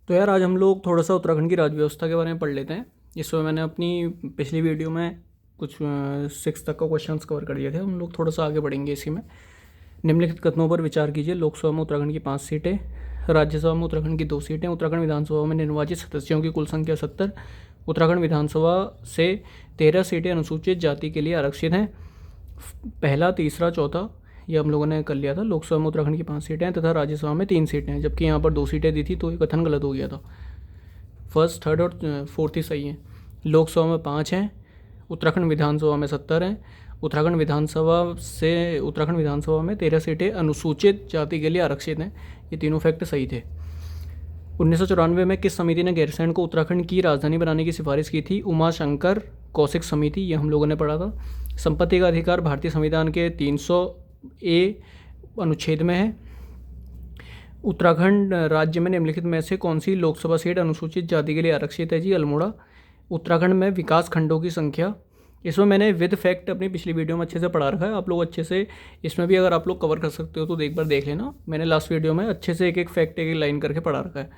तो यार आज हम लोग थोड़ा सा उत्तराखंड की राज्य व्यवस्था के बारे में पढ़ लेते हैं। इसमें मैंने अपनी पिछली वीडियो में कुछ 6 तक का क्वेश्चंस कवर कर दिए थे। हम लोग थोड़ा सा आगे बढ़ेंगे इसी में। निम्नलिखित कथनों पर विचार कीजिए। लोकसभा में उत्तराखंड की 5 सीटें, राज्यसभा में उत्तराखंड की 2 सीटें, उत्तराखंड विधानसभा में निर्वाचित सदस्यों की कुल संख्या 70, उत्तराखंड विधानसभा से 13 सीटें अनुसूचित जाति के लिए आरक्षित हैं। पहला, तीसरा, चौथा ये हम लोगों ने कर लिया था। लोकसभा में उत्तराखंड की 5 सीटें हैं तथा राज्यसभा में 3 सीटें हैं, जबकि यहाँ पर 2 सीटें दी थी, तो ये कथन गलत हो गया था। फर्स्ट, थर्ड और फोर्थ ही सही है। लोकसभा में 5 हैं, उत्तराखंड विधानसभा में 70 हैं, उत्तराखंड विधानसभा में 13 सीटें अनुसूचित जाति के लिए आरक्षित हैं। ये तीनों फैक्ट सही थे। 1994 में किस समिति ने गैरसैंण को उत्तराखंड की राजधानी बनाने की सिफारिश की थी? उमाशंकर कौशिक समिति, ये हम लोगों ने पढ़ा था। संपत्ति का अधिकार भारतीय संविधान के 300A अनुच्छेद में है। उत्तराखंड राज्य में निम्नलिखित में से कौन सी लोकसभा सीट अनुसूचित जाति के लिए आरक्षित है? जी, अल्मोड़ा। उत्तराखंड में विकास खंडों की संख्या, इसमें मैंने विद फैक्ट अपनी पिछली वीडियो में अच्छे से पढ़ा रखा है। आप लोग अच्छे से इसमें भी अगर आप लोग कवर कर सकते हो तो एक बार देख लेना। मैंने लास्ट वीडियो में अच्छे से एक एक फैक्ट एक लाइन करके पढ़ा रखा है।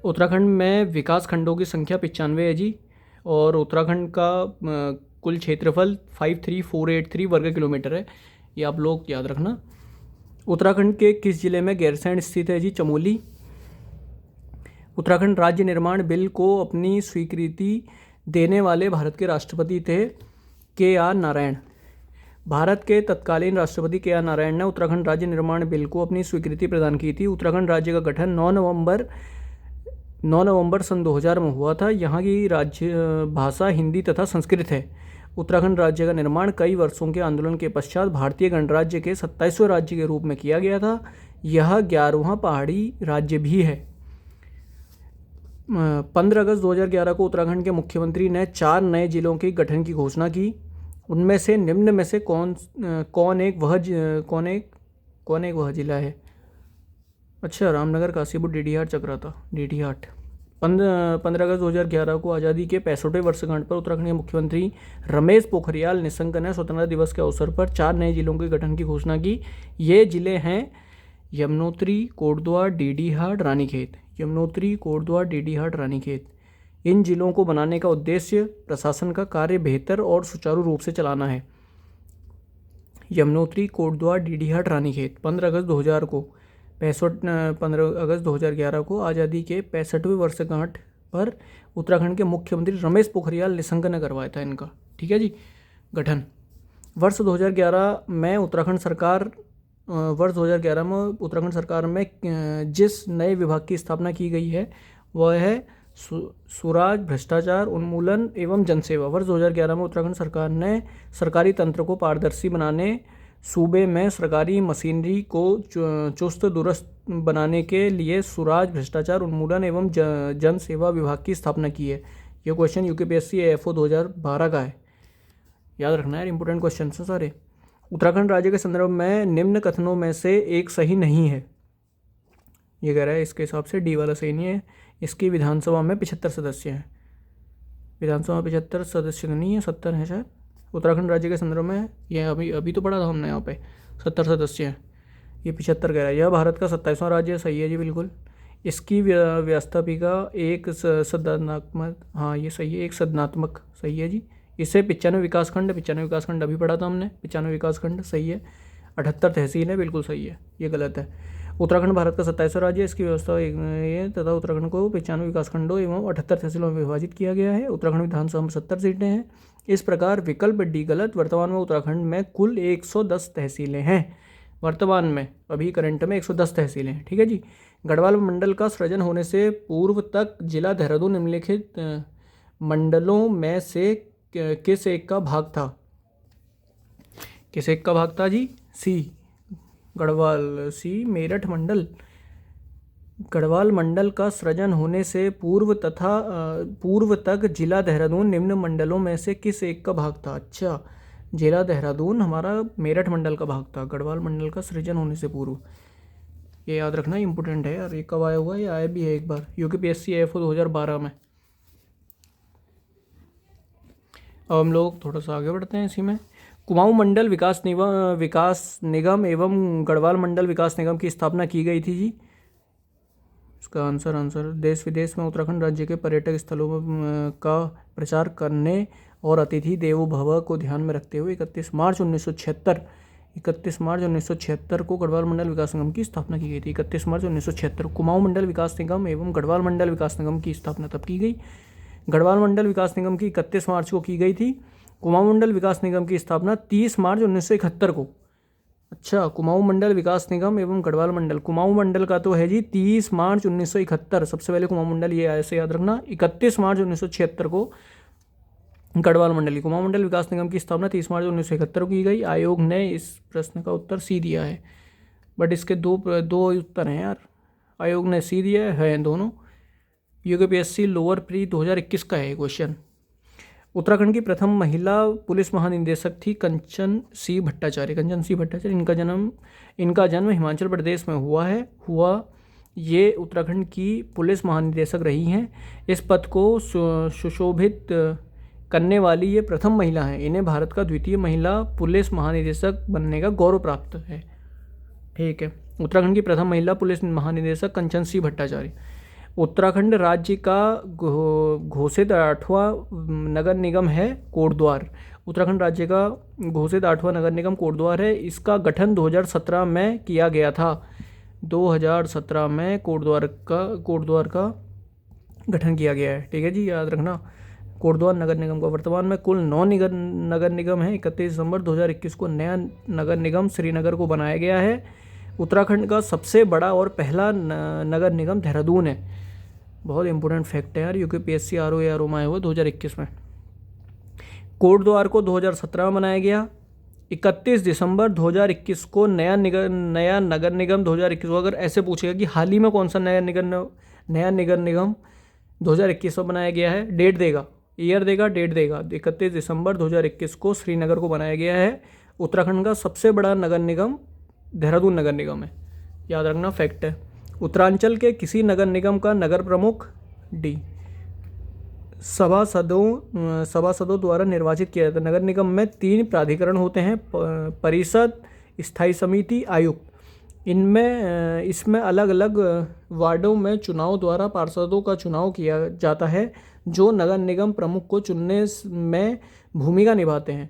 उत्तराखंड में विकास खंडों की संख्या 95 है जी, और उत्तराखंड का कुल क्षेत्रफल 53483 वर्ग किलोमीटर है। ये आप लोग याद रखना। उत्तराखंड के किस जिले में गैरसैंण स्थित है? जी, चमोली। उत्तराखंड राज्य निर्माण बिल को अपनी स्वीकृति देने वाले भारत के राष्ट्रपति थे KR नारायण। भारत के तत्कालीन राष्ट्रपति KR नारायण ने उत्तराखंड राज्य निर्माण बिल को अपनी स्वीकृति प्रदान की थी। उत्तराखंड राज्य का गठन 9 नवंबर सन 2000 में हुआ था। यहाँ की राज्य भाषा हिंदी तथा संस्कृत है। उत्तराखंड राज्य का निर्माण कई वर्षों के आंदोलन के पश्चात भारतीय गणराज्य के 27वें राज्य के रूप में किया गया था। यह 11वां पहाड़ी राज्य भी है। 15 अगस्त 2011 को उत्तराखंड के मुख्यमंत्री ने 4 नए जिलों के गठन की घोषणा की। उनमें से निम्न में से कौन एक वह जिला है? अच्छा, रामनगर, काशीपुर, डीडीहाट, चकराता। डीडीहाट। 15 अगस्त 2011 को आज़ादी के 65वें वर्षगांठ पर उत्तराखंड के मुख्यमंत्री रमेश पोखरियाल निशंक ने स्वतंत्रता दिवस के अवसर पर 4 नए जिलों के गठन की घोषणा की। ये जिले हैं यमुनोत्री, कोटद्वार, डीडीहाट, रानीखेत। यमुनोत्री, कोटद्वार, डीडीहाट, रानीखेत। इन जिलों को बनाने का उद्देश्य प्रशासन का कार्य बेहतर और सुचारू रूप से चलाना है। यमुनोत्री, कोटद्वार, डीडीहाट, रानीखेत। 15 अगस्त 2011 को आज़ादी के 65वें वर्षगांठ पर उत्तराखंड के मुख्यमंत्री रमेश पोखरियाल निशंक ने करवाया था इनका, ठीक है जी, गठन। वर्ष 2011 में उत्तराखंड सरकार में जिस नए विभाग की स्थापना की गई है वह है सुराज, भ्रष्टाचार उन्मूलन एवं जनसेवा। वर्ष 2011 में उत्तराखंड सरकार ने सरकारी तंत्र को पारदर्शी बनाने, सूबे में सरकारी मशीनरी को चुस्त दुरुस्त बनाने के लिए सुराज, भ्रष्टाचार उन्मूलन एवं जन सेवा विभाग की स्थापना की है। यह क्वेश्चन यूपीएससी AFO 2012 का है, याद रखना है, इंपॉर्टेंट क्वेश्चन है सारे। उत्तराखंड राज्य के संदर्भ में निम्न कथनों में से एक सही नहीं है। ये कह रहा है इसके हिसाब से डी वाला सही नहीं है। इसकी विधानसभा में 75 सदस्य हैं। विधानसभा में 75 सदस्य नहीं है, 70 हैं शायद। उत्तराखंड राज्य के संदर्भ में यह अभी तो पढ़ा था हमने, यहाँ पे 70 सदस्य हैं, ये 75 कह रहा है। यह भारत का 27वां राज्य है, सही है जी, बिल्कुल। इसकी व्यवस्थापिका एक सदनात्मक, हाँ ये सही है, एक सदनात्मक, सही है जी। इसे 95 विकासखंड अभी पढ़ा था हमने, 95 विकासखंड सही है। 78 तहसील है, बिल्कुल सही है, ये गलत है। उत्तराखंड भारत का 27वां राज्य है, इसकी व्यवस्था ये तथा उत्तराखंड को 95 विकासखंडों एवं 78 तहसीलों में विभाजित किया गया है। उत्तराखंड विधानसभा में 70 सीटें हैं। इस प्रकार विकल्प डी गलत। वर्तमान में उत्तराखंड में कुल 110 तहसीलें हैं। वर्तमान में अभी करंट में 110 तहसीलें हैं, ठीक है जी। गढ़वाल मंडल का सृजन होने से पूर्व तक जिला देहरादून निम्नलिखित मंडलों में से किस एक का भाग था? किस एक का भाग था जी? सी, गढ़वाल। सी, मेरठ मंडल। गढ़वाल मंडल का सृजन होने से पूर्व तक जिला देहरादून निम्न मंडलों में से किस एक का भाग था? अच्छा, जिला देहरादून हमारा मेरठ मंडल का भाग था, गढ़वाल मंडल का सृजन होने से पूर्व। ये याद रखना, इंपॉर्टेंट है यार। ये कब आया हुआ है? ये आया भी है एक बार, यूपीएससी AFO 2012 में। अब हम लोग थोड़ा सा आगे बढ़ते हैं इसी में। कुमाऊं मंडल विकास निगम एवं गढ़वाल मंडल विकास निगम की स्थापना की गई थी जी। इसका आंसर देश विदेश में उत्तराखंड राज्य के पर्यटक स्थलों में का प्रचार करने और अतिथि देवो भव को ध्यान में रखते हुए 31 मार्च 1976 को गढ़वाल मंडल विकास निगम की स्थापना की गई थी। 31 मार्च 1976 कुमाऊं मंडल विकास निगम एवं गढ़वाल मंडल विकास निगम की स्थापना तब की गई। गढ़वाल मंडल विकास निगम की 31 मार्च को की गई थी। कुमाऊं मंडल विकास निगम की स्थापना 30 मार्च 1971 को। अच्छा, कुमाऊं मंडल विकास निगम एवं गढ़वाल मंडल, कुमाऊं मंडल का तो है जी 30 मार्च 1971, सबसे पहले कुमाऊं मंडल, ये ऐसे याद रखना। 31 मार्च 1976 को गढ़वाल मंडल, कुमाऊं मंडल विकास निगम की स्थापना 30 मार्च 1971 को की गई। आयोग ने इस प्रश्न का उत्तर सी दिया है, बट इसके दो उत्तर हैं यार। आयोग ने सी दिया है दोनों। यूपीएससी लोअर प्री 2021 का है क्वेश्चन। उत्तराखंड की प्रथम महिला पुलिस महानिदेशक थी कंचन सी भट्टाचार्य। इनका जन्म हिमाचल प्रदेश में हुआ। ये उत्तराखंड की पुलिस महानिदेशक रही हैं। इस पद को सुशोभित करने वाली ये प्रथम महिला हैं। इन्हें भारत का द्वितीय महिला पुलिस महानिदेशक बनने का गौरव प्राप्त है। ठीक है, उत्तराखंड की प्रथम महिला पुलिस महानिदेशक कंचन सी भट्टाचार्य। उत्तराखंड राज्य का घोषित 8वां नगर निगम है कोटद्वार। उत्तराखंड राज्य का घोषित 8वां नगर निगम कोटद्वार है। इसका गठन 2017 में किया गया था। 2017 में कोटद्वार का गठन किया गया है। ठीक है जी, याद रखना कोटद्वार नगर निगम का। वर्तमान में कुल 9 नगर निगम है। 31 दिसंबर 2021 को नया नगर निगम श्रीनगर को बनाया गया है। उत्तराखंड का सबसे बड़ा और पहला नगर निगम देहरादून है। बहुत इंपॉर्टेंट फैक्ट है यार, यूपीएससी आरओ में आया हुआ 2021 में। कोटद्वार को 2017 में बनाया गया। 31 दिसंबर 2021 को नया नगर निगम 2021 को अगर ऐसे पूछेगा कि हाल ही में कौन सा नया नगर निगम 2021 में बनाया गया है, डेट देगा, ईयर देगा, डेट देगा। 31 दिसंबर 2021 को श्रीनगर को बनाया गया है। उत्तराखंड का सबसे बड़ा नगर निगम देहरादून नगर निगम है, याद रखना, फैक्ट है। उत्तरांचल के किसी नगर निगम का नगर प्रमुख डी सभासदों द्वारा निर्वाचित किया जाता है। नगर निगम में 3 प्राधिकरण होते हैं, परिषद, स्थायी समिति, आयुक्त। इसमें अलग अलग वार्डों में चुनाव द्वारा पार्षदों का चुनाव किया जाता है, जो नगर निगम प्रमुख को चुनने में भूमिका निभाते हैं।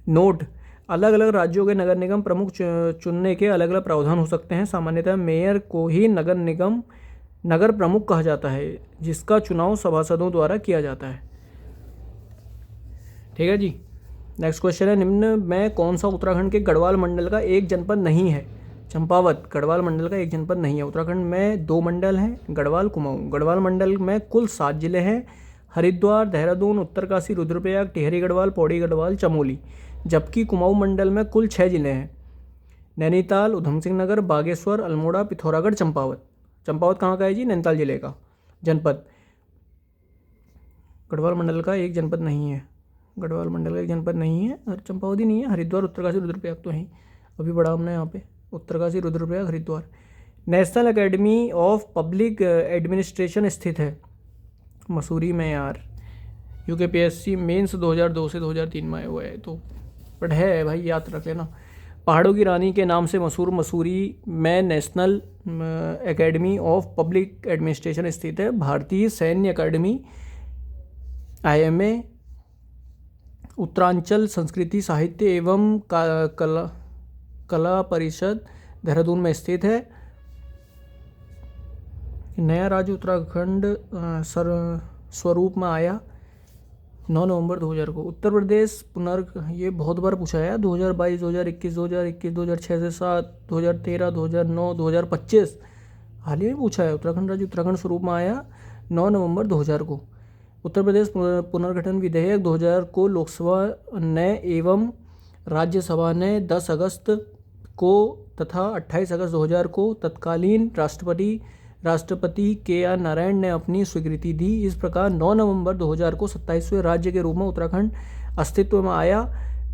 नोट, अलग अलग राज्यों के नगर निगम प्रमुख चुनने के अलग अलग प्रावधान हो सकते हैं। सामान्यतः मेयर को ही नगर प्रमुख कहा जाता है, जिसका चुनाव सभासदों द्वारा किया जाता है। ठीक है जी, नेक्स्ट क्वेश्चन है, निम्न में कौन सा उत्तराखंड के गढ़वाल मंडल का एक जनपद नहीं है? चंपावत गढ़वाल मंडल का एक जनपद नहीं है। उत्तराखंड में 2 मंडल हैं, गढ़वाल, कुमाऊं। गढ़वाल मंडल में कुल 7 जिले हैं, हरिद्वार, देहरादून, उत्तरकाशी, रुद्रप्रयाग, टिहरी गढ़वाल, पौड़ी गढ़वाल, चमोली। जबकि कुमाऊं मंडल में कुल 6 जिले हैं, नैनीताल, उधमसिंह नगर, बागेश्वर, अल्मोड़ा, पिथौरागढ़, चंपावत। चंपावत कहाँ का है जी? नैनीताल जिले का जनपद। गढ़वाल मंडल का एक जनपद नहीं है, गढ़वाल मंडल का एक जनपद नहीं है, और चंपावत ही नहीं है। हरिद्वार, उत्तरकाशी, रुद्रप्रयाग तो हैं, अभी बड़ा हमने यहाँ पे, Uttarkashi, Rudraprayag, Haridwar. National academy of public administration स्थित है मसूरी में यार। यूपीएससी मेंस 2002 से 2003 में आया हुआ है, तो बट है भाई, याद रख लेना। पहाड़ों की रानी के नाम से मशहूर मसूरी में national academy of public administration स्थित है। भारतीय सैन्य अकादमी, IMA, उत्तरांचल संस्कृति साहित्य एवं कला परिषद देहरादून में स्थित है। नया राज्य उत्तराखंड स्वरूप में आया 9 नवंबर 2000 को। उत्तर प्रदेश ये बहुत बार पूछा है, 2022, 2021, 2006 से 7, 2013, 2009, 2025, हाल ही में पूछा है। उत्तराखंड राज्य उत्तराखंड स्वरूप में आया 9 नवंबर 2000 को। उत्तर प्रदेश पुनर्गठन विधेयक 2000 को लोकसभा ने एवं राज्यसभा ने 10 अगस्त को तथा 28 अगस्त 2000 को तत्कालीन राष्ट्रपति KR नारायण ने अपनी स्वीकृति दी। इस प्रकार 9 नवंबर 2000 को 27वें राज्य के रूप में उत्तराखंड अस्तित्व में आया।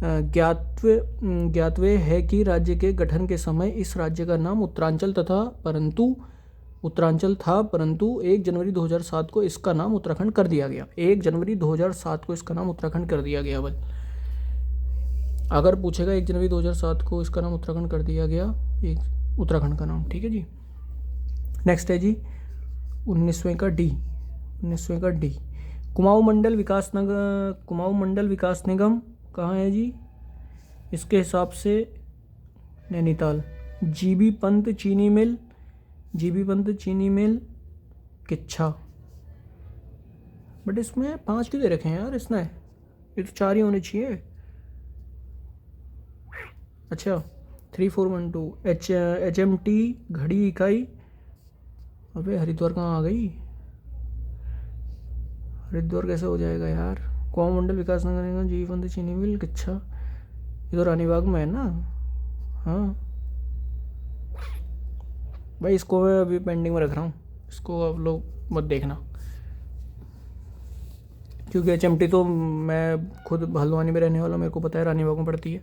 ज्ञातव्य है कि राज्य के गठन के समय इस राज्य का नाम उत्तरांचल था, परंतु 1 जनवरी 2007 को इसका नाम उत्तराखंड कर दिया गया। 1 जनवरी 2007 को इसका नाम उत्तराखंड कर दिया गया। बल अगर पूछेगा 1 जनवरी 2007 को इसका नाम उत्तराखंड कर दिया गया, एक उत्तराखंड का नाम। ठीक है जी। नेक्स्ट है जी 19वें का डी। कुमाऊं मंडल विकास निगम कहाँ है जी? इसके हिसाब से नैनीताल। जीबी पंत चीनी मिल किच्छा। बट इसमें 5 क्यों दे रखे हैं यार इसने? ये तो 4 ही होने चाहिए। अच्छा 3412 HMT घड़ी इकाई। अबे हरिद्वार कहाँ आ गई? हरिद्वार कैसे हो जाएगा यार? कुमाऊं मंडल विकास नगर निगम जीबी पंत चीनी मिल किच्छा, ये तो रानीबाग में है ना। हाँ भाई, इसको मैं अभी पेंडिंग में रख रहा हूँ, इसको आप लोग मत देखना, क्योंकि HMT तो मैं खुद हल्द्वानी में रहने वाला, मेरे को पता है रानीबाग में पड़ती है।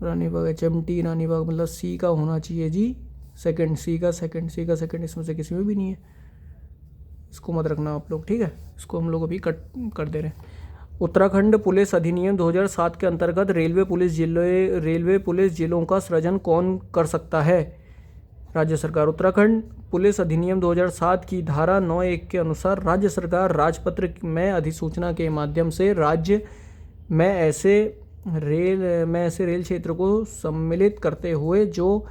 रानीबाग HMT रानीबाग मतलब सी का होना चाहिए जी, सेकंड, सी का सेकंड, इसमें से किसी में भी नहीं है। इसको मत रखना आप लोग, ठीक है? इसको हम लोग अभी कट कर दे रहे हैं। उत्तराखंड पुलिस अधिनियम 2007 के अंतर्गत रेलवे पुलिस जिलों का सृजन कौन कर सकता है? राज्य सरकार। उत्तराखंड पुलिस अधिनियम 2007 की धारा 9(1) के अनुसार राज्य सरकार राजपत्र में अधिसूचना के माध्यम से राज्य में ऐसे रेल क्षेत्र को सम्मिलित करते हुए जो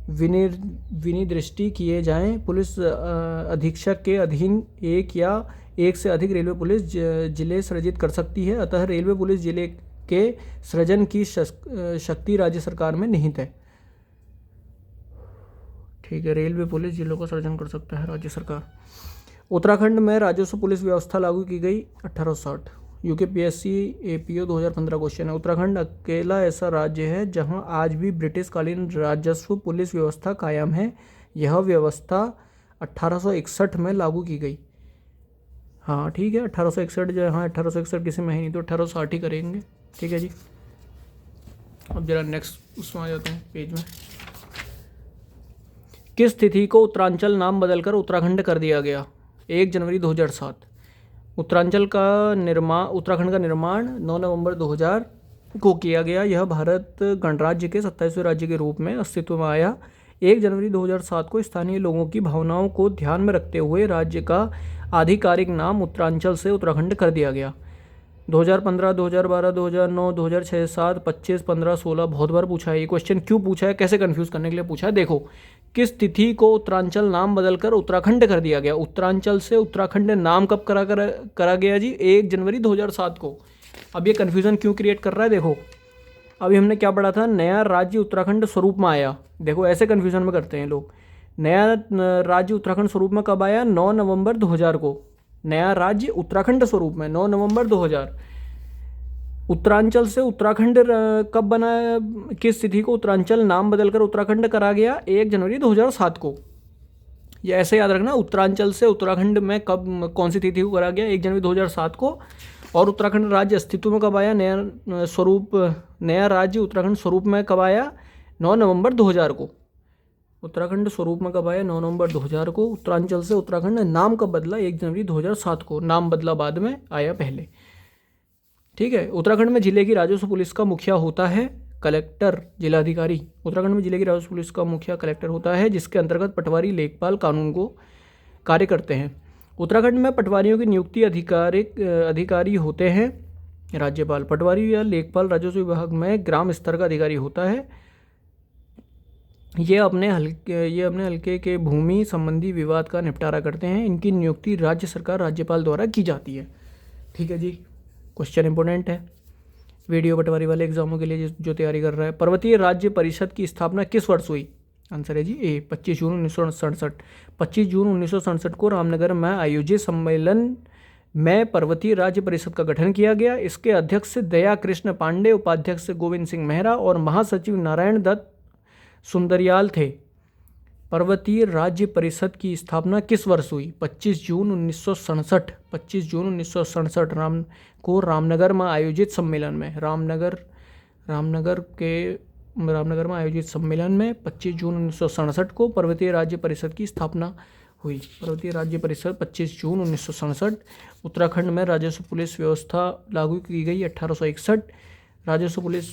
विनिर्दिष्ट किए जाएं, पुलिस अधीक्षक के अधीन एक या एक से अधिक रेलवे पुलिस जिले सृजित कर सकती है। अतः रेलवे पुलिस जिले के सृजन की शक्ति राज्य सरकार में निहित है। ठीक है, रेलवे पुलिस जिलों का सृजन कर सकता है राज्य सरकार। उत्तराखंड में राजस्व पुलिस व्यवस्था लागू की गई 1860। UPSC APO 2015 क्वेश्चन है। उत्तराखंड अकेला ऐसा राज्य है जहां आज भी ब्रिटिश कालीन राजस्व पुलिस व्यवस्था कायम है। यह व्यवस्था 1861 में लागू की गई। हाँ ठीक है, 1861 जो, हाँ 1861 किसी में है नहीं, तो 1860 ही करेंगे। ठीक है जी, अब जरा नेक्स्ट उसमें आ जाते हैं पेज में। किस तिथि को उत्तरांचल नाम बदलकर उत्तराखंड कर दिया गया? 1 जनवरी 2007। उत्तराखंड का निर्माण 9 नवंबर 2000 को किया गया। यह भारत गणराज्य के 27वें राज्य के रूप में अस्तित्व में आया। 1 जनवरी 2007 को स्थानीय लोगों की भावनाओं को ध्यान में रखते हुए राज्य का आधिकारिक नाम उत्तरांचल से उत्तराखंड कर दिया गया। 2015, 2012, 2009, 2006, 7, 25, 15, 16 बहुत बार पूछा है ये क्वेश्चन। क्यों पूछा है, कैसे कंफ्यूज करने के लिए पूछा है? देखो, किस तिथि को उत्तरांचल नाम बदलकर उत्तराखंड कर दिया गया? उत्तरांचल से उत्तराखंड नाम कब करा गया जी? 1 जनवरी 2007 को। अब ये कन्फ्यूज़न क्यों क्रिएट कर रहा है? देखो, अभी हमने क्या पढ़ा था, नया राज्य उत्तराखंड स्वरूप में आया। देखो ऐसे कन्फ्यूज़न में करते हैं लोग। नया राज्य उत्तराखंड स्वरूप में कब आया? 9 नवंबर 2000 को। नया राज्य उत्तराखंड स्वरूप में 9 नवंबर 2000। उत्तरांचल से उत्तराखंड कब बना? किस तिथि को उत्तरांचल नाम बदलकर उत्तराखंड करा गया? 1 जनवरी 2007 को। ये ऐसे याद रखना, उत्तरांचल से उत्तराखंड में कब, कौन सी तिथि को करा गया? 1 जनवरी 2007 को। और उत्तराखंड राज्य अस्तित्व में कब आया? नया राज्य उत्तराखंड स्वरूप में कब आया? 9 नवंबर 2000 को। उत्तराखंड स्वरूप में कब आया? 9 नवंबर 2000 को। उत्तरांचल से उत्तराखंड नाम कब बदला? 1 जनवरी 2007 को। नाम बदला बाद में, आया पहले। ठीक है। उत्तराखंड में जिले की राजस्व पुलिस का मुखिया होता है कलेक्टर, जिलाधिकारी। उत्तराखंड में जिले की राजस्व पुलिस का मुखिया कलेक्टर होता है, जिसके अंतर्गत पटवारी लेखपाल कानून को कार्य करते हैं। उत्तराखंड में पटवारियों की नियुक्ति अधिकारी होते हैं राज्यपाल। पटवारी या लेखपाल राजस्व विभाग में ग्राम स्तर का अधिकारी होता है। ये अपने हल्के के भूमि संबंधी विवाद का निपटारा करते हैं। इनकी नियुक्ति राज्य सरकार राज्यपाल द्वारा की जाती है। ठीक है जी, क्वेश्चन इंपॉर्टेंट है वीडियो पटवारी वाले एग्जामों के लिए जो तैयारी कर रहा है। पर्वतीय राज्य परिषद की स्थापना किस वर्ष हुई? आंसर है जी ए, 25 जून 1967। 25 जून 1967 को रामनगर में आयोजित सम्मेलन में पर्वतीय राज्य परिषद का गठन किया गया। इसके अध्यक्ष दया कृष्ण पांडे, उपाध्यक्ष गोविंद सिंह मेहरा और महासचिव नारायण दत्त सुंदरयाल थे। पर्वतीय राज्य परिषद की स्थापना किस वर्ष हुई? 25 जून 1967। 25 जून 1967 रामनगर में आयोजित सम्मेलन में, रामनगर में आयोजित सम्मेलन में 25 जून 1967 को पर्वतीय राज्य परिषद की स्थापना हुई। पर्वतीय राज्य परिषद 25 जून 1967। उत्तराखंड में राजस्व पुलिस व्यवस्था लागू की गई 1861। राजस्व पुलिस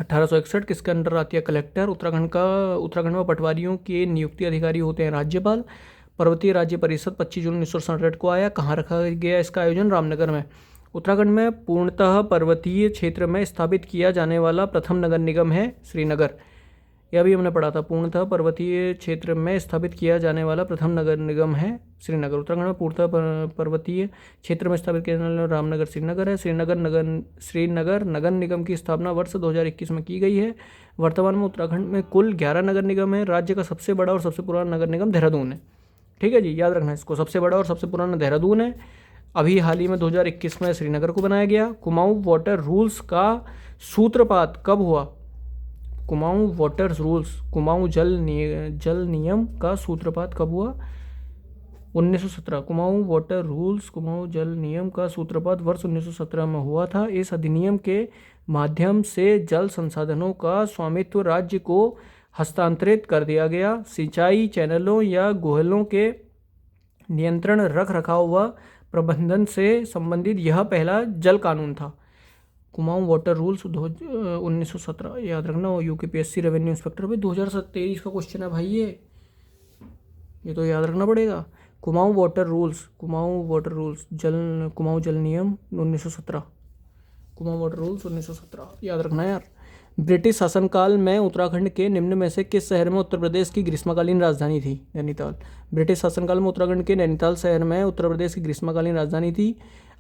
1861 किसके अंडर आती है? कलेक्टर। उत्तराखंड में पटवारियों के नियुक्ति अधिकारी होते हैं राज्यपाल। पर्वतीय राज्य परिषद 25 जून 1967 को आया। कहाँ रखा गया इसका आयोजन? रामनगर में। उत्तराखंड में पूर्णतः पर्वतीय क्षेत्र में स्थापित किया जाने वाला प्रथम नगर निगम है श्रीनगर। यह भी हमने पढ़ा था। पूर्णतः पर्वतीय क्षेत्र में स्थापित किया जाने वाला प्रथम नगर निगम है श्रीनगर। उत्तराखंड में पूर्णतः पर्वतीय क्षेत्र में स्थापित किया जाने वाला रामनगर श्रीनगर है। श्रीनगर नगर निगम की स्थापना वर्ष 2021 में की गई है। वर्तमान में उत्तराखंड में कुल 11 नगर निगम है। राज्य का सबसे बड़ा और सबसे पुराना नगर निगम देहरादून है। ठीक है जी, याद रखना इसको। सबसे बड़ा और सबसे पुराना देहरादून है। अभी हाल ही में 2021 में श्रीनगर को बनाया गया। कुमाऊं वाटर रूल्स का सूत्रपात कब हुआ? कुमाऊं वाटर रूल्स, कुमाऊं जल नियम का सूत्रपात कब हुआ? 1917। कुमाऊं वाटर रूल्स, कुमाऊं जल नियम का सूत्रपात वर्ष 1917 में हुआ था। इस अधिनियम के माध्यम से जल संसाधनों का स्वामित्व राज्य को हस्तांतरित कर दिया गया। सिंचाई चैनलों या गोहलों के नियंत्रण, रख रखाव व प्रबंधन से संबंधित यह पहला जल कानून था। कुमाऊं वाटर रूल्स 1917 याद रखना। यूकेपीएससी रेवेन्यू इंस्पेक्टर पे 2023 का क्वेश्चन है भाई, ये तो याद रखना पड़ेगा। कुमाऊं वाटर रूल्स, कुमाऊं जल नियम 1917, कुमाऊं वाटर रूल्स 1917 याद रखना यार। ब्रिटिश शासनकाल में उत्तराखंड के निम्न में से किस शहर में उत्तर प्रदेश की ग्रीष्मकालीन राजधानी थी? नैनीताल। ब्रिटिश शासनकाल में उत्तराखंड के नैनीताल शहर में उत्तर प्रदेश की ग्रीष्मकालीन राजधानी थी।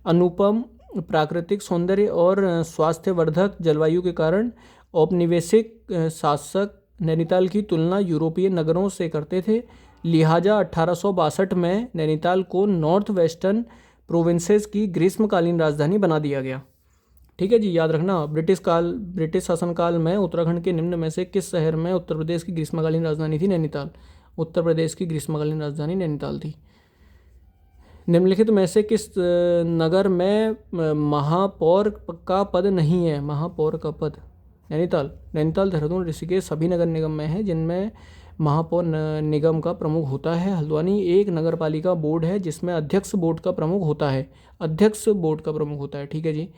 अनुपम प्राकृतिक सौंदर्य और स्वास्थ्यवर्धक जलवायु के कारण औपनिवेशिक शासक नैनीताल की तुलना यूरोपीय नगरों से करते थे। लिहाजा 1862 में नैनीताल को नॉर्थ वेस्टर्न प्रोविंसेस की ग्रीष्मकालीन राजधानी बना दिया गया। ठीक है जी, याद रखना। ब्रिटिश शासनकाल में उत्तराखंड के निम्न में से किस शहर में उत्तर प्रदेश की ग्रीष्मकालीन राजधानी थी? नैनीताल। उत्तर प्रदेश की ग्रीष्मकालीन राजधानी नैनीताल थी। निम्नलिखित में से किस नगर में महापौर का पद नहीं है? महापौर का पद नैनीताल, देहरादून, ऋषिकेश सभी नगर निगम में है जिनमें महापौर निगम का प्रमुख होता है। हल्द्वानी एक नगर पालिका बोर्ड है जिसमें अध्यक्ष बोर्ड का प्रमुख होता है। ठीक है जी।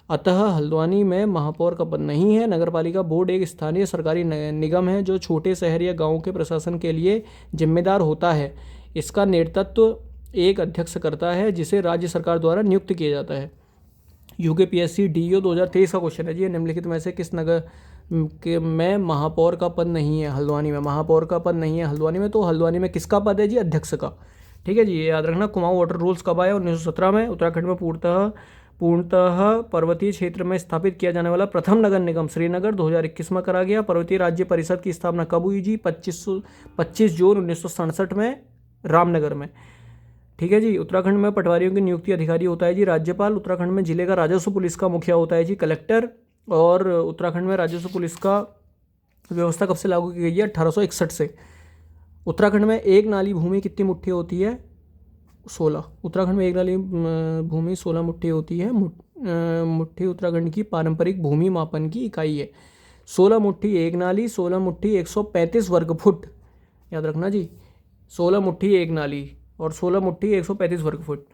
अतः हल्द्वानी में महापौर का पद नहीं है। नगर पालिका बोर्ड एक स्थानीय सरकारी निगम है जो छोटे शहर या गाँव के प्रशासन के लिए जिम्मेदार होता है। इसका नेतृत्व एक अध्यक्ष करता है जिसे राज्य सरकार द्वारा नियुक्त किया जाता है। यूकेपीएससी डीओ 2023 का क्वेश्चन है जी। निम्नलिखित में से किस नगर में महापौर का पद नहीं है? हल्द्वानी में महापौर का पद नहीं है हल्द्वानी में। तो हल्द्वानी में किसका पद है जी? अध्यक्ष का। ठीक है जी, ये याद रखना। कुमाऊं वाटर रूल्स कब आया? 1917 में। उत्तराखंड में पूर्णतः पर्वतीय क्षेत्र में स्थापित किया जाने वाला प्रथम नगर निगम श्रीनगर 2021 में करा गया। पर्वतीय राज्य परिषद की स्थापना कब हुई जी? 25 जून 1967 में रामनगर में। ठीक है जी। उत्तराखंड में पटवारियों की नियुक्ति अधिकारी होता है जी राज्यपाल। उत्तराखंड में जिले का राजस्व पुलिस का मुखिया होता है जी कलेक्टर। और उत्तराखंड में राजस्व पुलिस का व्यवस्था कब से लागू की गई है? 1861 से। उत्तराखंड में एक नाली भूमि कितनी मुट्ठी होती है? 16। उत्तराखंड में एक नाली भूमि 16 मुट्ठी होती है। मुट्ठी उत्तराखंड की पारंपरिक भूमि मापन की इकाई है। 16 मुट्ठी एक नाली, 16 मुट्ठी 135 वर्ग फुट। याद रखना जी, 16 मुट्ठी एक नाली और 16 मुट्ठी 135 वर्ग फुट।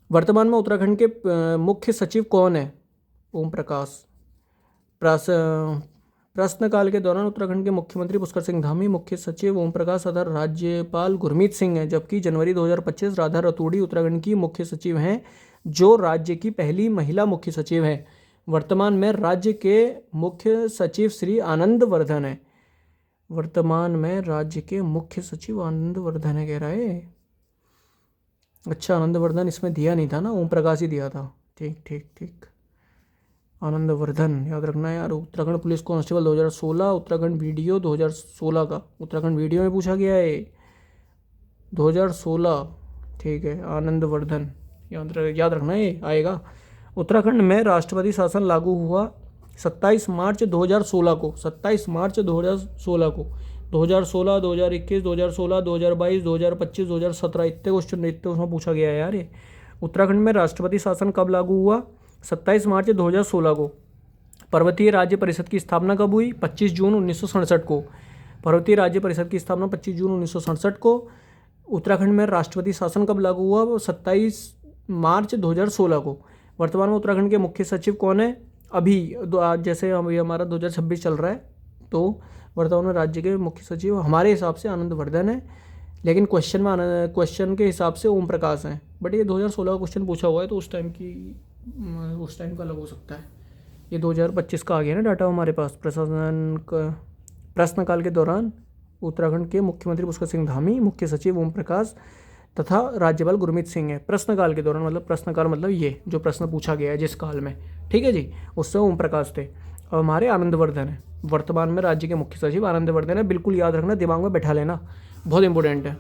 वर्तमान में उत्तराखंड के मुख्य सचिव कौन है? ओम प्रकाश। प्रश्नकाल के दौरान उत्तराखंड के मुख्यमंत्री पुष्कर सिंह धामी, मुख्य सचिव ओम प्रकाश तथा राज्यपाल गुरमीत सिंह हैं। जबकि जनवरी 2025 राधा रतूड़ी उत्तराखंड की मुख्य सचिव हैं जो राज्य की पहली महिला मुख्य सचिव हैं। वर्तमान में राज्य के मुख्य सचिव श्री आनंद वर्धन है। वर्तमान में राज्य के मुख्य सचिव आनंद वर्धन है कह रहा है। अच्छा, आनंद वर्धन इसमें दिया नहीं था ना, ओम प्रकाश ही दिया था। ठीक। आनंद वर्धन याद रखना यार। Uttarakhand police constable 2016, Uttarakhand video 2016 का, उत्तराखंड वीडियो में पूछा गया है 2016। ठीक है, आनंद वर्धन याद रखना ये आएगा। उत्तराखंड में राष्ट्रपति शासन लागू हुआ 27 मार्च 2016 को। 27 मार्च 2016 को। 2016, 2021, 2016, 2022, 2025, 2017 इतने क्वेश्चन उसमें पूछा गया है यार ये। उत्तराखंड में राष्ट्रपति शासन कब लागू हुआ? 27 मार्च 2016 को। पर्वतीय राज्य परिषद की स्थापना कब हुई? 25 जून 1967 को। पर्वतीय राज्य परिषद की स्थापना 25 जून 1967 को। उत्तराखंड में राष्ट्रपति शासन कब लागू हुआ? 27 मार्च 2016 को। वर्तमान में उत्तराखंड के मुख्य सचिव कौन है? आज जैसे अभी हमारा 2026 चल रहा है, तो वर्तमान में राज्य के मुख्य सचिव हमारे हिसाब से आनंदवर्धन है, लेकिन क्वेश्चन के हिसाब से ओम प्रकाश हैं। बट ये 2016 का क्वेश्चन पूछा हुआ है, तो उस टाइम का अलग हो सकता है। ये 2025 का आ गया ना डाटा हमारे पास। प्रश्नकाल के दौरान उत्तराखंड के मुख्यमंत्री पुष्कर सिंह धामी, मुख्य सचिव ओम प्रकाश तथा राज्यपाल गुरमीत सिंह है। प्रश्नकाल के दौरान मतलब प्रश्नकाल मतलब ये जो प्रश्न पूछा गया है जिस काल में, ठीक है जी, उससे ओम प्रकाश थे। और हमारे आनंदवर्धन है, वर्तमान में राज्य के मुख्य सचिव आनंदवर्धन है। बिल्कुल याद रखना, दिमाग में बैठा लेना, बहुत इंपॉर्टेंट है,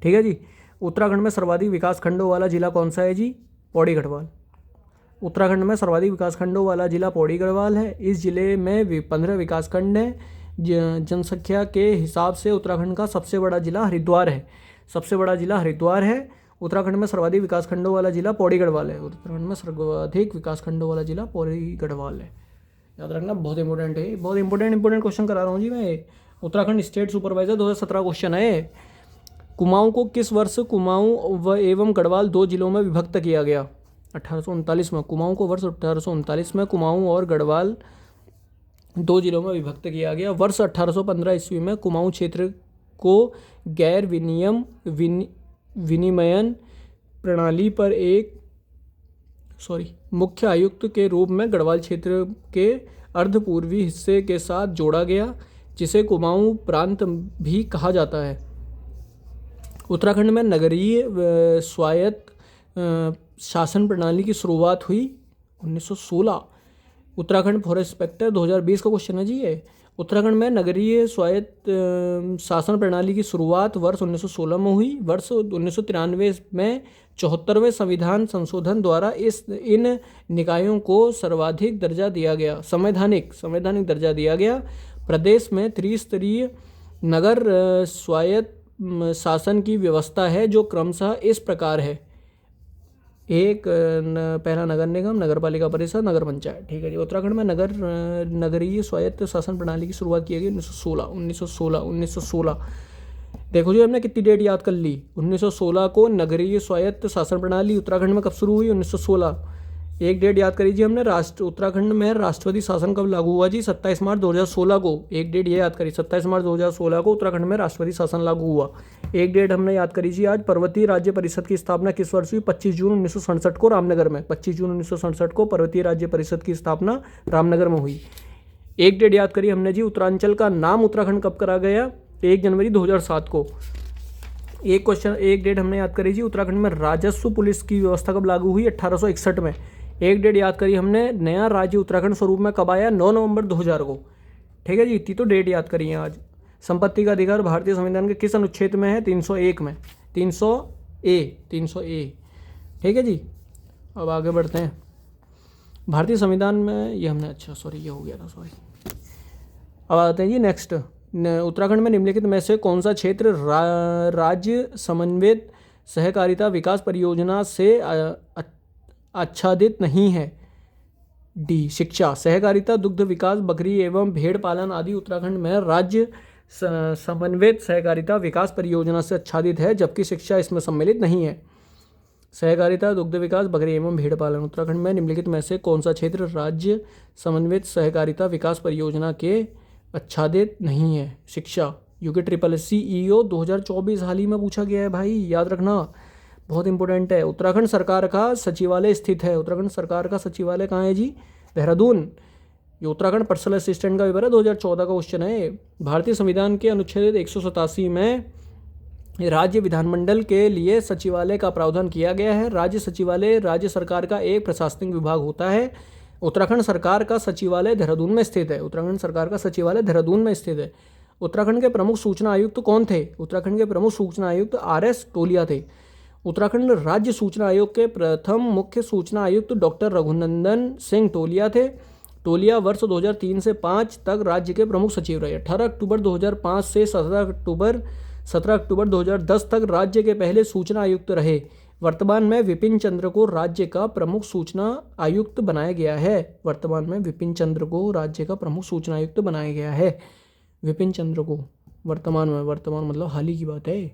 ठीक है जी। उत्तराखंड में सर्वाधिक विकास खंडों वाला जिला कौन सा है जी? पौड़ी गढ़वाल। उत्तराखंड में सर्वाधिक विकास खंडों वाला जिला पौड़ी गढ़वाल है। इस जिले में 15 विकास खंड हैं। जनसंख्या के हिसाब से उत्तराखंड का सबसे बड़ा जिला हरिद्वार है। सबसे बड़ा जिला हरिद्वार है। उत्तराखंड में सर्वाधिक विकास खंडों वाला जिला पौड़ी गढ़वाल है। उत्तराखंड में सर्वाधिक विकास खंडों वाला जिला पौड़ी गढ़वाल है। याद रखना, बहुत इंपॉर्टेंट है, बहुत इंपॉर्टेंट क्वेश्चन करा रहा हूँ जी मैं। उत्तराखंड स्टेट सुपरवाइजर 2017 क्वेश्चन है। कुमाऊं को किस वर्ष कुमाऊं व एवं गढ़वाल 2 जिलों में विभक्त किया गया? 1839 में। कुमाऊं को वर्ष 1839 में कुमाऊं और गढ़वाल 2 जिलों में विभक्त किया गया। वर्ष 1815 ईस्वी में कुमाऊं क्षेत्र को गैर विनिमयन प्रणाली पर एक मुख्य आयुक्त के रूप में गढ़वाल क्षेत्र के अर्धपूर्वी हिस्से के साथ जोड़ा गया, जिसे कुमाऊं प्रांत भी कहा जाता है। उत्तराखंड में नगरीय स्वायत्त शासन प्रणाली की शुरुआत हुई 1916। उत्तराखंड फॉरेस्ट इंस्पेक्टर 2020 का क्वेश्चन है जी ये। उत्तराखंड में नगरीय स्वायत्त शासन प्रणाली की शुरुआत वर्ष 1916 में हुई। वर्ष 1993 में 74वें संविधान संशोधन द्वारा इन निकायों को सर्वाधिक दर्जा दिया गया, संवैधानिक दर्जा दिया गया। प्रदेश में त्रिस्तरीय नगर स्वायत्त शासन की व्यवस्था है, जो क्रमशः इस प्रकार है। पहला नगर निगम, नगर पालिका परिषद, नगर पंचायत, ठीक है जी। उत्तराखंड में नगरीय स्वायत्त शासन प्रणाली की शुरुआत की गई 1916। देखो जी, हमने कितनी डेट याद कर ली। 1916 को नगरीय स्वायत्त शासन प्रणाली उत्तराखंड में कब शुरू हुई? 1916। एक डेट याद करी जी हमने। उत्तराखंड में राष्ट्रपति शासन कब लागू हुआ जी? 27 मार्च 2016 को। एक डेट ये याद करी, 27 मार्च 2016 को उत्तराखंड में राष्ट्रपति शासन लागू हुआ। एक डेट हमने याद करी जी आज। पर्वतीय राज्य परिषद की स्थापना किस वर्ष हुई? 25 जून 1967 को रामनगर में। 25 जून 1967 को पर्वतीय राज्य परिषद की स्थापना रामनगर में हुई। एक डेट याद करी हमने जी, उत्तरांचल का नाम उत्तराखंड कब करा गया? 1 जनवरी 2007 को। एक डेट हमने याद करी जी, उत्तराखंड में राजस्व पुलिस की व्यवस्था कब लागू हुई? 1861 में। एक डेट याद करी हमने, नया राज्य उत्तराखंड स्वरूप में कब आया? 9 नवंबर 2000 को, ठीक है जी। इतनी तो डेट याद करी है आज। संपत्ति का अधिकार भारतीय संविधान के किस अनुच्छेद में है? 301 में। 300 ए, ठीक है जी। अब आगे बढ़ते हैं। भारतीय संविधान में ये हमने ये हो गया था, सॉरी। अब आते हैं जी नेक्स्ट। उत्तराखंड में निम्नलिखित में से कौन सा क्षेत्र राज्य समन्वित सहकारिता विकास परियोजना से आच्छादित नहीं है? डी, शिक्षा। सहकारिता, दुग्ध विकास, बकरी एवं भेड़ पालन आदि उत्तराखंड में राज्य समन्वित सहकारिता विकास परियोजना से आच्छादित है, जबकि शिक्षा इसमें सम्मिलित नहीं है। सहकारिता, दुग्ध विकास, बकरी एवं भेड़ पालन उत्तराखंड में निम्नलिखित में से कौन सा क्षेत्र राज्य समन्वित सहकारिता विकास परियोजना के आच्छादित नहीं है? शिक्षा। UKSSC-EO 2024 हाल ही में पूछा गया है भाई, याद रखना, बहुत इंपॉर्टेंट है। उत्तराखंड सरकार का सचिवालय स्थित है। उत्तराखंड सरकार का सचिवालय कहाँ है जी? देहरादून। ये उत्तराखंड पर्सनल असिस्टेंट का पेपर है, 2014 का क्वेश्चन है। भारतीय संविधान के अनुच्छेद 187 में राज्य विधानमंडल के लिए सचिवालय का प्रावधान किया गया है। राज्य सचिवालय राज्य सरकार का एक प्रशासनिक विभाग होता है। उत्तराखंड सरकार का सचिवालय देहरादून में स्थित है। उत्तराखंड सरकार का सचिवालय देहरादून में स्थित है। उत्तराखंड के प्रमुख सूचना आयुक्त कौन थे? उत्तराखंड के प्रमुख सूचना आयुक्त RS टोलिया थे। उत्तराखंड राज्य सूचना आयोग के प्रथम मुख्य सूचना आयुक्त डॉक्टर रघुनंदन सिंह टोलिया थे। टोलिया वर्ष 2003 से 5 तक राज्य के प्रमुख सचिव रहे। 18 अक्टूबर 2005 से 17 अक्टूबर 2010 तक राज्य के पहले सूचना आयुक्त रहे। वर्तमान में विपिन चंद्र को राज्य का प्रमुख सूचना आयुक्त बनाया गया है। वर्तमान में विपिन चंद्र को राज्य का प्रमुख सूचना आयुक्त बनाया गया है। विपिन चंद्र को वर्तमान मतलब हाल ही की बात है,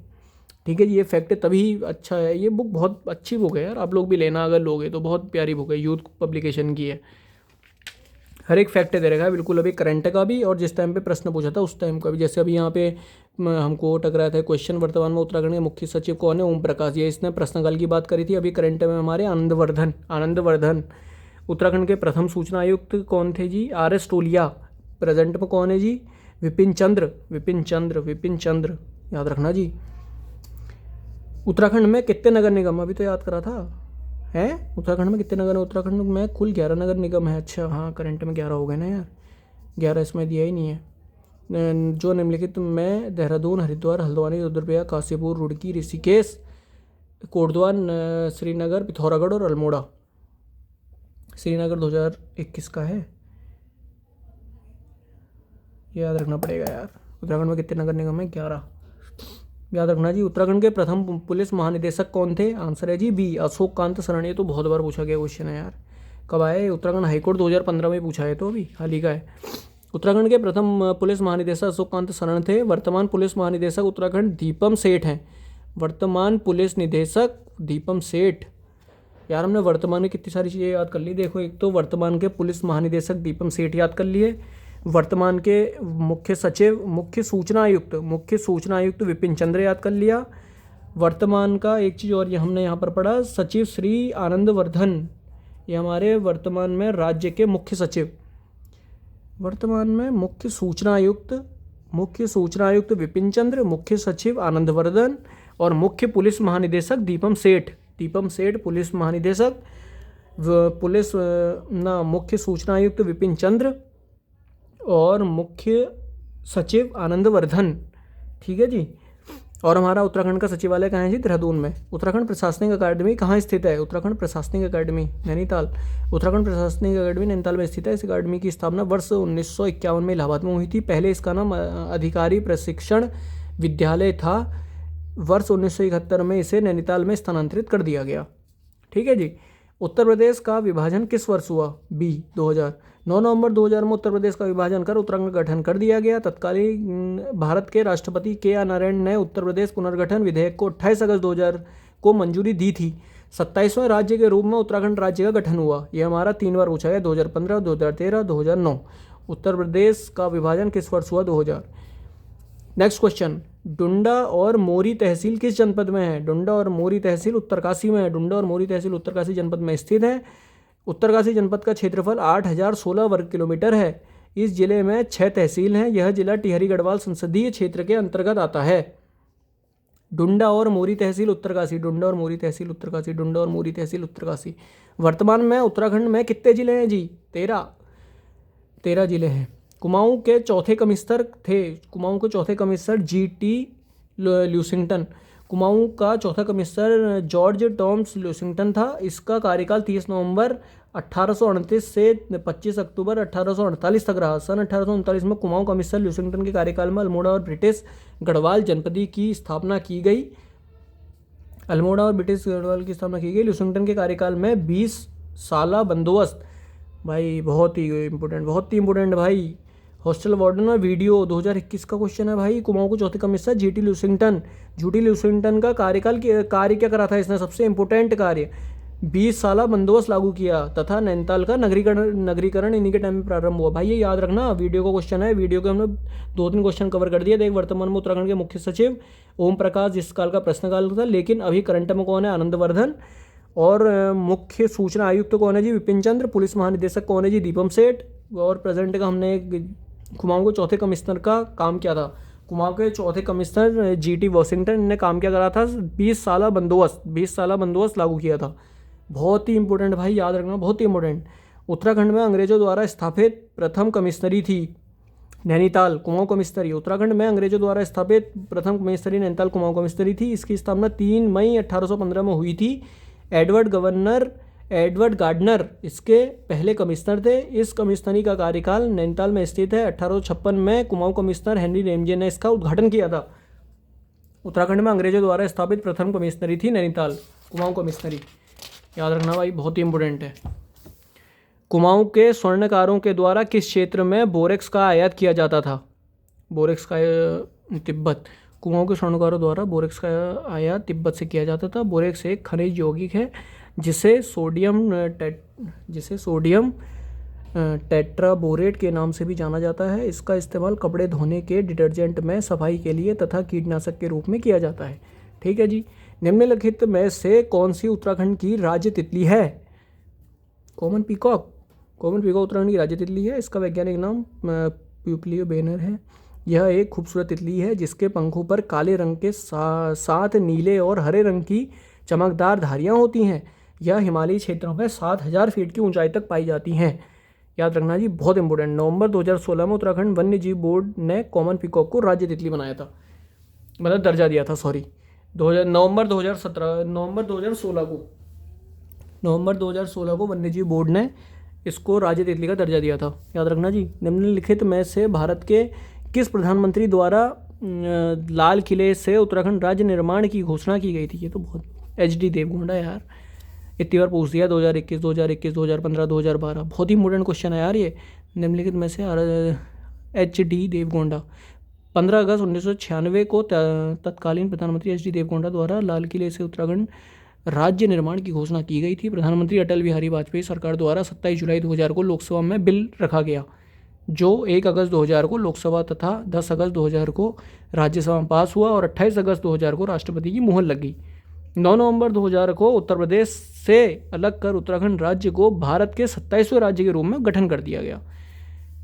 ठीक है जी, ये फैक्ट तभी अच्छा है। ये बुक बहुत अच्छी बुक है यार, आप लोग भी लेना अगर लोगे तो, बहुत प्यारी बुक है, यूथ पब्लिकेशन की है। हर एक फैक्ट दे रखा है बिल्कुल, अभी करंट का भी और जिस टाइम पे प्रश्न पूछा था उस टाइम का भी। जैसे अभी यहाँ पे हमको टकराया था क्वेश्चन, वर्तमान में उत्तराखंड के मुख्य सचिव कौन है? ओम प्रकाश। ये इसने प्रश्नकाल की बात करी थी। अभी करंट में हमारे आनंदवर्धन। उत्तराखंड के प्रथम सूचना आयुक्त कौन थे जी? RS टोलिया। प्रेजेंट में कौन है जी? विपिन चंद्र याद रखना जी। उत्तराखंड में कितने नगर निगम, अभी तो याद करा था है? उत्तराखंड में कितने नगर है? उत्तराखंड में कुल 11 नगर निगम है। अच्छा हाँ, करंट में 11 हो गए ना यार, 11 इसमें दिया ही नहीं है। जो निम्नलिखित में देहरादून, हरिद्वार, हल्द्वानी, रुद्रप्रयाग, काशीपुर, रुड़की, ऋषिकेश, कोटद्वार, श्रीनगर, पिथौरागढ़ और अल्मोड़ा। श्रीनगर 2021 का है, याद रखना पड़ेगा यार। उत्तराखंड में कितने नगर निगम है? 11 याद रखना जी। उत्तराखंड के प्रथम पुलिस महानिदेशक कौन थे? आंसर है जी बी, अशोक कांत शरण। ये तो बहुत बार पूछा गया क्वेश्चन है यार। कब आए? उत्तराखंड हाईकोर्ट 2015 में पूछा है, तो अभी हाल ही का है। उत्तराखंड के प्रथम पुलिस महानिदेशक अशोक कांत शरण थे। वर्तमान पुलिस महानिदेशक उत्तराखंड दीपम सेठ हैं। वर्तमान पुलिस निदेशक दीपम सेठ। यार हमने वर्तमान में कितनी सारी चीज़ें याद कर ली। देखो, एक तो वर्तमान के पुलिस महानिदेशक दीपम सेठ याद कर लिए, वर्तमान के मुख्य सचिव मुख्य सूचना आयुक्त विपिन चंद्र याद कर लिया। वर्तमान का एक चीज़ और ये हमने यहाँ पर पढ़ा, सचिव श्री आनंदवर्धन, ये हमारे वर्तमान में राज्य के मुख्य सचिव। वर्तमान में मुख्य सूचना आयुक्त विपिन चंद्र, मुख्य सचिव आनंदवर्धन और मुख्य पुलिस महानिदेशक दीपम सेठ पुलिस महानिदेशक, मुख्य सूचना आयुक्त विपिन चंद्र और मुख्य सचिव आनंदवर्धन। ठीक है जी। और हमारा उत्तराखंड का सचिवालय कहाँ है जी? देहरादून में। उत्तराखंड प्रशासनिक अकादमी कहाँ स्थित है? उत्तराखंड प्रशासनिक अकादमी नैनीताल। उत्तराखंड प्रशासनिक अकादमी नैनीताल में स्थित है। इस अकादमी की स्थापना वर्ष 1951 में इलाहाबाद में हुई थी। पहले इसका नाम अधिकारी प्रशिक्षण विद्यालय था। वर्ष 1971 में इसे नैनीताल में स्थानांतरित कर दिया गया। ठीक है जी। उत्तर प्रदेश का विभाजन किस वर्ष हुआ? बी, 2000। 9 नवंबर 2000 में उत्तर प्रदेश का विभाजन कर उत्तराखंड का गठन कर दिया गया। तत्कालीन भारत के राष्ट्रपति KR नारायण ने उत्तर प्रदेश पुनर्गठन विधेयक को 28 अगस्त 2000 को मंजूरी दी थी। 27वें राज्य के रूप में उत्तराखंड राज्य का गठन हुआ। यह हमारा 3 बार पूछा गया, 2015, 2013, 2009। उत्तर प्रदेश का विभाजन किस वर्ष हुआ? 2000। नेक्स्ट क्वेश्चन, डुंडा और मोरी तहसील किस जनपद में है? डुंडा और मोरी तहसील उत्तरकाशी में है। डुंडा और मोरी तहसील उत्तरकाशी जनपद में स्थित है। उत्तरकाशी जनपद का क्षेत्रफल 8016 वर्ग किलोमीटर है। इस जिले में 6 तहसील हैं। यह जिला टिहरी गढ़वाल संसदीय क्षेत्र के अंतर्गत आता है। डुंडा और मोरी तहसील उत्तरकाशी। वर्तमान में उत्तराखंड में कितने जिले हैं जी? 13 जिले हैं। कुमाऊं के चौथे कमिश्नर GT ल्यूसिंगटन। कुमाऊं का चौथा कमिश्नर जॉर्ज टॉम्स ल्यूसिंगटन था। इसका कार्यकाल 30 नवंबर 1829 से 25 अक्टूबर 1848 तक रहा। सन 1839 में कुमाऊं कमिश्नर ल्यूसिंगटन के कार्यकाल में अल्मोड़ा और ब्रिटिश गढ़वाल जनपदी की स्थापना की गई। ल्यूसिंगटन के कार्यकाल में 20 साला बंदोबस्त, भाई बहुत ही इंपॉर्टेंट भाई। हॉस्टल वार्डन और वीडियो 2021 का क्वेश्चन है भाई। कुमाऊं के चौथे कमिश्नर GT ल्यूसिंगटन का कार्य क्या करा था इसने? सबसे इंपॉर्टेंट कार्य 20 साला बंदोबस्त लागू किया तथा नैनीताल का नगरीकरण इन्हीं के टाइम में प्रारंभ हुआ। भाई ये याद रखना, वीडियो का क्वेश्चन है। वीडियो के हमने 2-3 क्वेश्चन कवर कर दिए। देख, वर्तमान में उत्तराखंड के मुख्य सचिव ओम प्रकाश, जिस काल का प्रश्नकाल था, लेकिन अभी करंट में कौन है? आनंदवर्धन। और मुख्य सूचना आयुक्त कौन है जी? विपिन चंद्र। पुलिस महानिदेशक कौन है जी? दीपम सेठ। और प्रेजेंट का हमने कुमाऊं के चौथे कमिश्नर का काम क्या था? कुमाऊं के चौथे कमिश्नर GT वॉशिंगटन ने काम क्या करा था? 20 साला बंदोबस्त लागू किया था। बहुत ही इंपॉर्टेंट भाई, याद रखना, बहुत ही इंपॉर्टेंट। उत्तराखंड में अंग्रेजों द्वारा स्थापित प्रथम कमिश्नरी थी नैनीताल कुमाऊं कमिश्नरी। उत्तराखंड में अंग्रेजों द्वारा स्थापित प्रथम कमिश्नरी नैनीताल कुमाऊं कमिश्नरी थी। इसकी स्थापना 3 मई 1815 में हुई थी। एडवर्ड गार्डनर इसके पहले कमिश्नर थे। इस कमिश्नरी का कार्यकाल नैनीताल में स्थित है। 1856 में कुमाऊं कमिश्नर हेनरी रेमजे ने इसका उद्घाटन किया था। उत्तराखंड में अंग्रेजों द्वारा स्थापित प्रथम कमिश्नरी थी नैनीताल कुमाऊं कमिश्नरी। याद रखना भाई, बहुत ही इंपॉर्टेंट है। कुमाऊं के स्वर्णकारों के द्वारा किस क्षेत्र में बोरेक्स का आयात किया जाता था? बोरेक्स का तिब्बत। कुमाऊं के स्वर्णकारों द्वारा बोरेक्स का आयात तिब्बत से किया जाता था। बोरेक्स एक खनिज यौगिक है जिसे सोडियम टेट्राबोरेट के नाम से भी जाना जाता है। इसका इस्तेमाल कपड़े धोने के डिटर्जेंट में सफाई के लिए तथा कीटनाशक के रूप में किया जाता है। ठीक है जी। निम्नलिखित में से कौन सी उत्तराखंड की राज्य तितली है? कॉमन पीकॉक उत्तराखंड की राज्य तितली है। इसका वैज्ञानिक नाम प्यूपलियो बेनर है। यह एक खूबसूरत तितली है जिसके पंखों पर काले रंग के साथ नीले और हरे रंग की चमकदार धारियां होती हैं। यह हिमालयी क्षेत्रों में 7000 फीट की ऊंचाई तक पाई जाती हैं। याद रखना जी, बहुत इंपॉर्टेंट। नवंबर 2016 में उत्तराखंड वन्य जीव बोर्ड ने कॉमन पीकॉक को राज्य तितली बनाया था, मतलब दर्जा दिया था। सॉरी, नवंबर 2016 को वन्य जीव बोर्ड ने इसको राज्य तितली का दर्जा दिया था। याद रखना जी। निम्नलिखित में से भारत के किस प्रधानमंत्री द्वारा लाल किले से उत्तराखंड राज्य निर्माण की घोषणा की गई थी? ये तो बहुत HD देवगौड़ा यार, इतनी बार पूछ दिया। 2021, 2015, 2012, बहुत ही इंपॉर्टेंट क्वेश्चन है यार ये। निम्नलिखित में से HD देवगौड़ा। 15 अगस्त 1996 को तत्कालीन प्रधानमंत्री HD देवगौड़ा द्वारा लाल किले से उत्तराखंड राज्य निर्माण की घोषणा की गई थी। प्रधानमंत्री अटल बिहारी वाजपेयी सरकार द्वारा 27 जुलाई 2000 को लोकसभा में बिल रखा गया, जो 1 अगस्त 2000 को लोकसभा तथा 10 अगस्त 2000 को राज्यसभा में पास हुआ और 28 अगस्त 2000 को राष्ट्रपति की मुहर लगी। 9 नवंबर 2000 को उत्तर प्रदेश से अलग कर उत्तराखंड राज्य को भारत के 27वें राज्य के रूप में गठन कर दिया गया।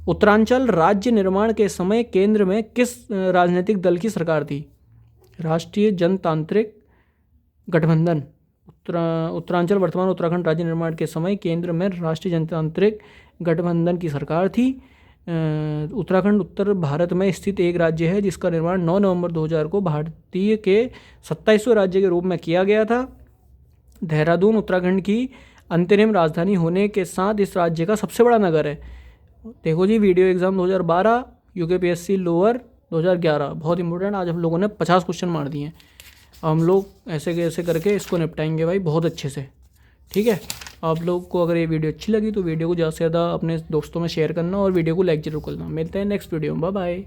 उत्तरांचल राज्य निर्माण के समय केंद्र में किस राजनीतिक दल की सरकार थी? राष्ट्रीय जनतांत्रिक गठबंधन। उत्तरांचल वर्तमान उत्तराखंड राज्य निर्माण के समय केंद्र में राष्ट्रीय जनतांत्रिक गठबंधन की सरकार थी। उत्तराखंड उत्तर भारत में स्थित एक राज्य है जिसका निर्माण 9 नवंबर 2000 को भारतीय के 27वें राज्य के रूप में किया गया था। देहरादून उत्तराखंड की अंतरिम राजधानी होने के साथ इस राज्य का सबसे बड़ा नगर है। देखो जी, वीडियो एग्जाम 2012, UKPSC लोअर 2011, बहुत इंपॉर्टेंट। आज हम लोगों ने 50 क्वेश्चन मार दिए हैं। हम लोग ऐसे करके इसको निपटाएंगे भाई बहुत अच्छे से। ठीक है, आप लोग को अगर ये वीडियो अच्छी लगी तो वीडियो को ज़्यादा से ज़्यादा अपने दोस्तों में शेयर करना और वीडियो को लाइक जरूर करना। मिलते हैं नेक्स्ट वीडियो में। Bye bye.